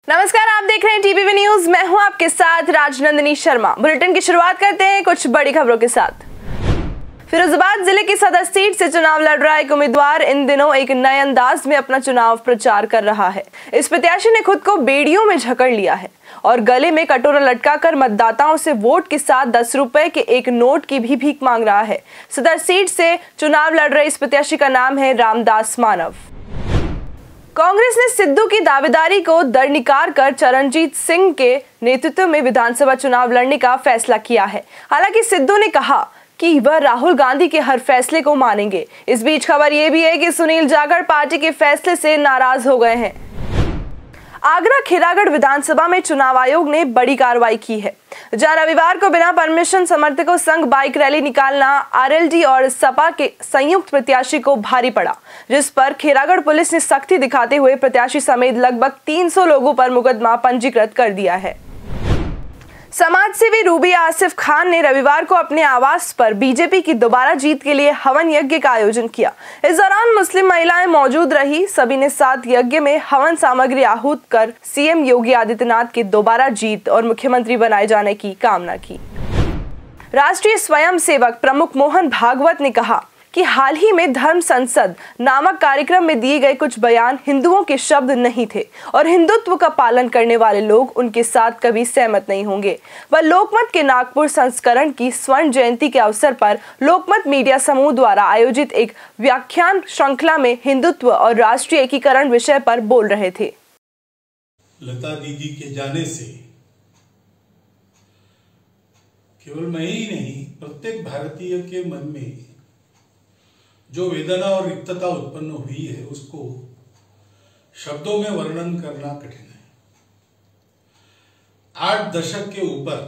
नमस्कार, आप देख रहे हैं टीवीवी न्यूज। मैं हूं आपके साथ राजनंदिनी शर्मा। बुलेटिन की शुरुआत करते हैं कुछ बड़ी खबरों के साथ। फिरोजाबाद जिले की सदर सीट से चुनाव लड़ रहा एक उम्मीदवार इन दिनों एक नए अंदाज में अपना चुनाव प्रचार कर रहा है। इस प्रत्याशी ने खुद को बेड़ियों में जकड़ लिया है और गले में कटोरा लटकाकर मतदाताओं से वोट के साथ 10 रुपए के एक नोट की भी भीख मांग रहा है। सदर सीट से चुनाव लड़ रहे इस प्रत्याशी का नाम है रामदास मानव। कांग्रेस ने सिद्धू की दावेदारी को दरकिनार कर चरणजीत सिंह के नेतृत्व में विधानसभा चुनाव लड़ने का फैसला किया है। हालांकि सिद्धू ने कहा कि वह राहुल गांधी के हर फैसले को मानेंगे। इस बीच खबर यह भी है कि सुनील जाखड़ पार्टी के फैसले से नाराज हो गए हैं। आगरा खैरागढ़ विधानसभा में चुनाव आयोग ने बड़ी कार्रवाई की है, जहां रविवार को बिना परमिशन समर्थकों संग बाइक रैली निकालना आरएलडी और सपा के संयुक्त प्रत्याशी को भारी पड़ा, जिस पर खैरागढ़ पुलिस ने सख्ती दिखाते हुए प्रत्याशी समेत लगभग 300 लोगों पर मुकदमा पंजीकृत कर दिया है। समाजसेवी रूबी आसिफ खान ने रविवार को अपने आवास पर बीजेपी की दोबारा जीत के लिए हवन यज्ञ का आयोजन किया। इस दौरान मुस्लिम महिलाएं मौजूद रही। सभी ने साथ यज्ञ में हवन सामग्री आहूत कर सीएम योगी आदित्यनाथ की दोबारा जीत और मुख्यमंत्री बनाए जाने की कामना की। राष्ट्रीय स्वयंसेवक प्रमुख मोहन भागवत ने कहा कि हाल ही में धर्म संसद नामक कार्यक्रम में दिए गए कुछ बयान हिंदुओं के शब्द नहीं थे और हिंदुत्व का पालन करने वाले लोग उनके साथ कभी सहमत नहीं होंगे। वह लोकमत के नागपुर संस्करण की स्वर्ण जयंती के अवसर पर लोकमत मीडिया समूह द्वारा आयोजित एक व्याख्यान श्रृंखला में हिंदुत्व और राष्ट्रीय एकीकरण विषय पर बोल रहे थे। लता दीदी के जाने से केवल मैं ही नहीं, प्रत्येक भारतीय के मन में जो वेदना और रिक्तता उत्पन्न हुई है उसको शब्दों में वर्णन करना कठिन है। 8 दशक के ऊपर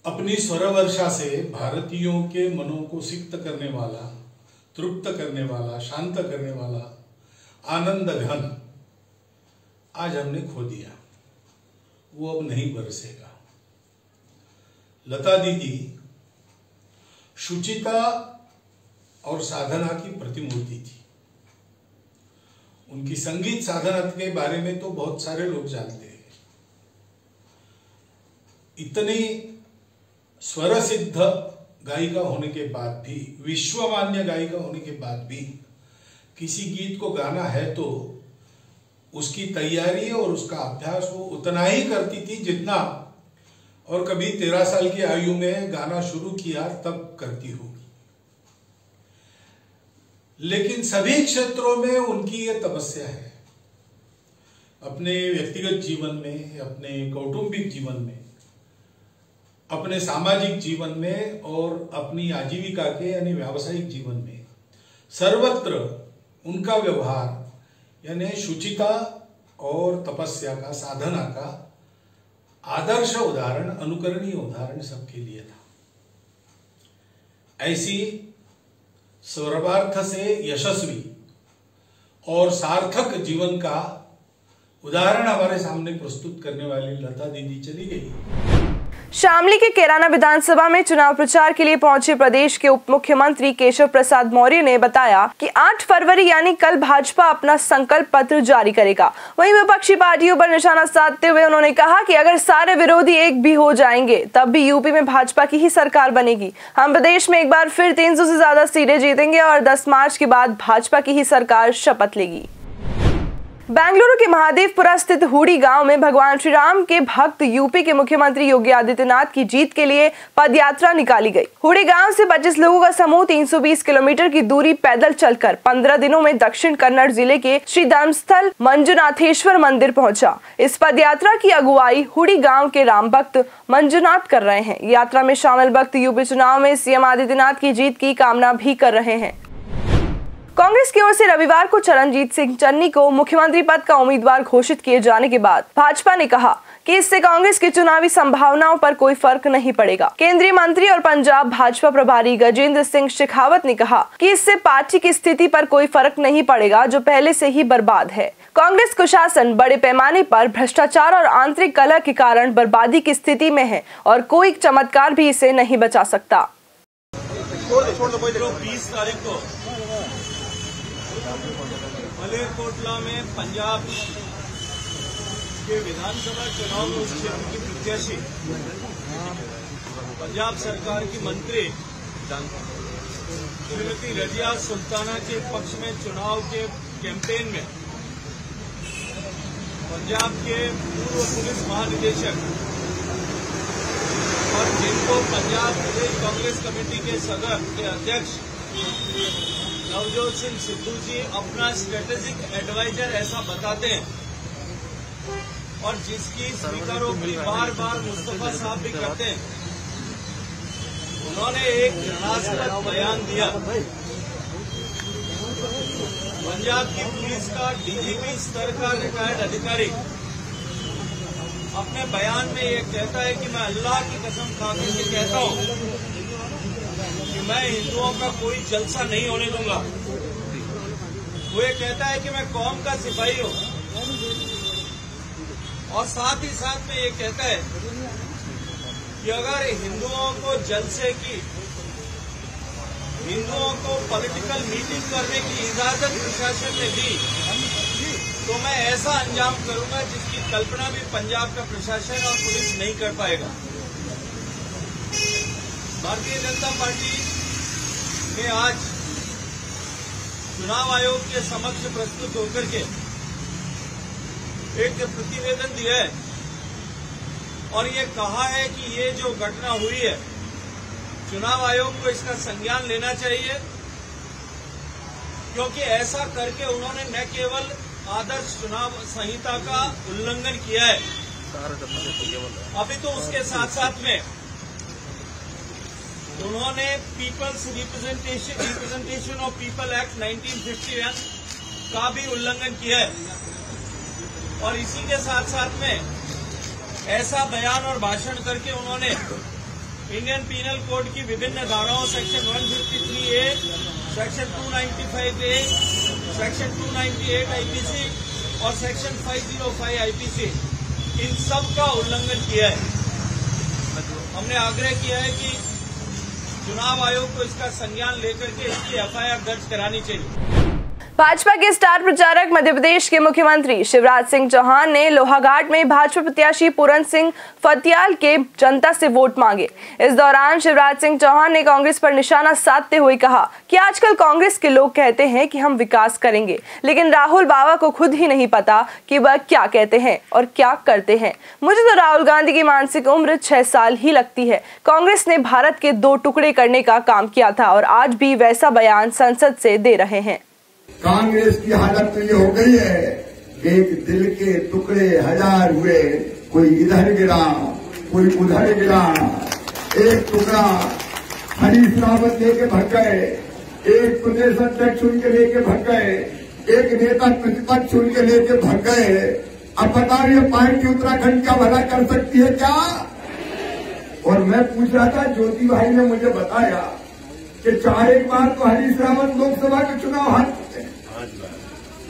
अपनी स्वरवर्षा से भारतीयों के मनों को सिक्त करने वाला, तृप्त करने वाला, शांत करने वाला आनंद घन आज हमने खो दिया। वो अब नहीं बरसेगा। लता दीदी शुचिता और साधना की प्रतिमूर्ति थी। उनकी संगीत साधना के बारे में तो बहुत सारे लोग जानते हैं। इतनी स्वर सिद्ध गायिका होने के बाद भी, विश्वमान्य गायिका होने के बाद भी किसी गीत को गाना है तो उसकी तैयारी और उसका अभ्यास वो उतना ही करती थी जितना और कभी 13 साल की आयु में गाना शुरू किया तब करती होगी। लेकिन सभी क्षेत्रों में उनकी ये तपस्या है। अपने व्यक्तिगत जीवन में, अपने कौटुंबिक जीवन में, अपने सामाजिक जीवन में और अपनी आजीविका के यानी व्यावसायिक जीवन में सर्वत्र उनका व्यवहार यानी शुचिता और तपस्या का, साधना का आदर्श उदाहरण, अनुकरणीय उदाहरण सबके लिए था। ऐसी सर्वार्थ से यशस्वी और सार्थक जीवन का उदाहरण हमारे सामने प्रस्तुत करने वाली लता दीदी चली गई। शामली के कैराना विधानसभा में चुनाव प्रचार के लिए पहुंचे प्रदेश के उप मुख्यमंत्री केशव प्रसाद मौर्य ने बताया कि 8 फरवरी यानी कल भाजपा अपना संकल्प पत्र जारी करेगा। वहीं विपक्षी पार्टियों पर निशाना साधते हुए उन्होंने कहा कि अगर सारे विरोधी एक भी हो जाएंगे तब भी यूपी में भाजपा की ही सरकार बनेगी। हम प्रदेश में एक बार फिर 300 से ज्यादा सीटें जीतेंगे और 10 मार्च के बाद भाजपा की ही सरकार शपथ लेगी। बेंगलुरु के महादेवपुरा स्थित हुडी गांव में भगवान श्री राम के भक्त यूपी के मुख्यमंत्री योगी आदित्यनाथ की जीत के लिए पदयात्रा निकाली गई। हुडी गांव से 25 लोगों का समूह 320 किलोमीटर की दूरी पैदल चलकर 15 दिनों में दक्षिण कन्नड़ जिले के श्री धर्मस्थल मंजुनाथेश्वर मंदिर पहुंचा। इस पदयात्रा की अगुवाई हुडी गाँव के राम भक्त मंजुनाथ कर रहे हैं। यात्रा में शामिल भक्त यूपी चुनाव में सीएम आदित्यनाथ की जीत की कामना भी कर रहे हैं। कांग्रेस की ओर से रविवार को चरणजीत सिंह चन्नी को मुख्यमंत्री पद का उम्मीदवार घोषित किए जाने के बाद भाजपा ने कहा कि इससे कांग्रेस की चुनावी संभावनाओं पर कोई फर्क नहीं पड़ेगा। केंद्रीय मंत्री और पंजाब भाजपा प्रभारी गजेंद्र सिंह शेखावत ने कहा कि इससे पार्टी की स्थिति पर कोई फर्क नहीं पड़ेगा जो पहले से ही बर्बाद है। कांग्रेस कुशासन बड़े पैमाने पर भ्रष्टाचार और आंतरिक कलह के कारण बर्बादी की स्थिति में है और कोई चमत्कार भी इसे नहीं बचा सकता। 20 तारीख को मलेरकोटला में पंजाब के विधानसभा चुनाव में उस क्षेत्र की प्रत्याशी पंजाब सरकार की मंत्री श्रीमती रजिया सुल्ताना के पक्ष में चुनाव के कैंपेन में पंजाब के पूर्व पुलिस महानिदेशक और जिनको पंजाब प्रदेश कांग्रेस कमेटी के सदर के अध्यक्ष नवजोत सिंह सिद्धू जी अपना स्ट्रेटेजिक एडवाइजर ऐसा बताते हैं और जिसकी स्वीकारोक्ति बार बार मुस्तफा साहब भी करते हैं, उन्होंने एक घृणास्पद बयान दिया। पंजाब की पुलिस का डीजीपी स्तर का रिटायर्ड अधिकारी अपने बयान में ये कहता है कि मैं अल्लाह की कसम खाकर के कहता हूं कि मैं हिंदुओं का कोई जलसा नहीं होने दूंगा। वो ये कहता है कि मैं कौम का सिपाही हूं और साथ ही साथ में ये कहता है कि अगर हिंदुओं को जलसे की, हिंदुओं को पॉलिटिकल मीटिंग करने की इजाजत प्रशासन ने दी तो मैं ऐसा अंजाम करूंगा जिसकी कल्पना भी पंजाब का प्रशासन और पुलिस नहीं कर पाएगा। भारतीय जनता पार्टी ने आज चुनाव आयोग के समक्ष प्रस्तुत होकर के एक प्रतिवेदन दिया है और ये कहा है कि ये जो घटना हुई है चुनाव आयोग को इसका संज्ञान लेना चाहिए, क्योंकि ऐसा करके उन्होंने न केवल आदर्श चुनाव संहिता का उल्लंघन किया है, अभी तो उसके साथ साथ में उन्होंने peoples representation of people act 1951 का भी उल्लंघन किया है और इसी के साथ साथ में ऐसा बयान और भाषण करके उन्होंने इंडियन पीनल कोड की विभिन्न धाराओं section 153A, section 295A, section 298 IPC और सेक्शन 505 आईपीसी इन सब का उल्लंघन किया है। हमने आग्रह किया है कि चुनाव आयोग को इसका संज्ञान लेकर के इसकी एफआईआर दर्ज करानी चाहिए। भाजपा के स्टार प्रचारक मध्य प्रदेश के मुख्यमंत्री शिवराज सिंह चौहान ने लोहाघाट में भाजपा प्रत्याशी पूरन सिंह फतियाल के जनता से वोट मांगे। इस दौरान शिवराज सिंह चौहान ने कांग्रेस पर निशाना साधते हुए कहा कि आजकल कांग्रेस के लोग कहते हैं कि हम विकास करेंगे, लेकिन राहुल बाबा को खुद ही नहीं पता कि वह क्या कहते हैं और क्या करते हैं। मुझे तो राहुल गांधी की मानसिक उम्र 6 साल ही लगती है। कांग्रेस ने भारत के 2 टुकड़े करने का काम किया था और आज भी वैसा बयान संसद से दे रहे हैं। कांग्रेस की हालत तो ये हो गई है, एक दिल के टुकड़े 1000 हुए, कोई इधर गिरा कोई उधर गिरा। एक टुकड़ा हरीश रावत लेके भग गए, एक प्रदेश अध्यक्ष चुन के लेके भग गए, एक नेता प्रतिपक्ष चुन के लेके भग गए। अब बताइए पार्टी उत्तराखंड क्या भला कर सकती है क्या? और मैं पूछ रहा था, ज्योति भाई ने मुझे बताया कि 4 बार तो हरीश रावत लोकसभा के चुनाव हार चुके हैं,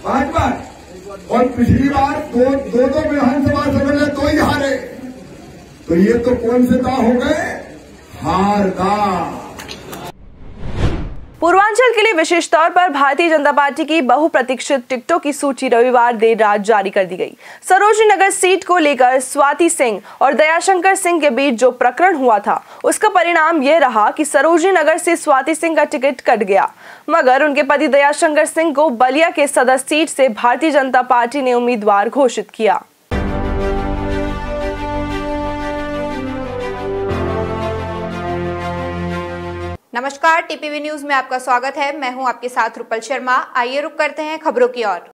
5 बार, और पिछली बार दो विधानसभा सभा में 2 ही हारे। तो ये तो कौन से दांव हो गए? हार दांव। पूर्वांचल के लिए विशेष तौर पर भारतीय जनता पार्टी की बहुप्रतीक्षित टिकटों की सूची रविवार देर रात जारी कर दी गई। सरोजनी नगर सीट को लेकर स्वाति सिंह और दयाशंकर सिंह के बीच जो प्रकरण हुआ था, उसका परिणाम यह रहा कि सरोजनी नगर से स्वाति सिंह का टिकट कट गया, मगर उनके पति दयाशंकर सिंह को बलिया के सदर सीट से भारतीय जनता पार्टी ने उम्मीदवार घोषित किया। नमस्कार, टीपीवी न्यूज में आपका स्वागत है। मैं हूं आपके साथ रुपल शर्मा। आइए रुक करते हैं खबरों की ओर।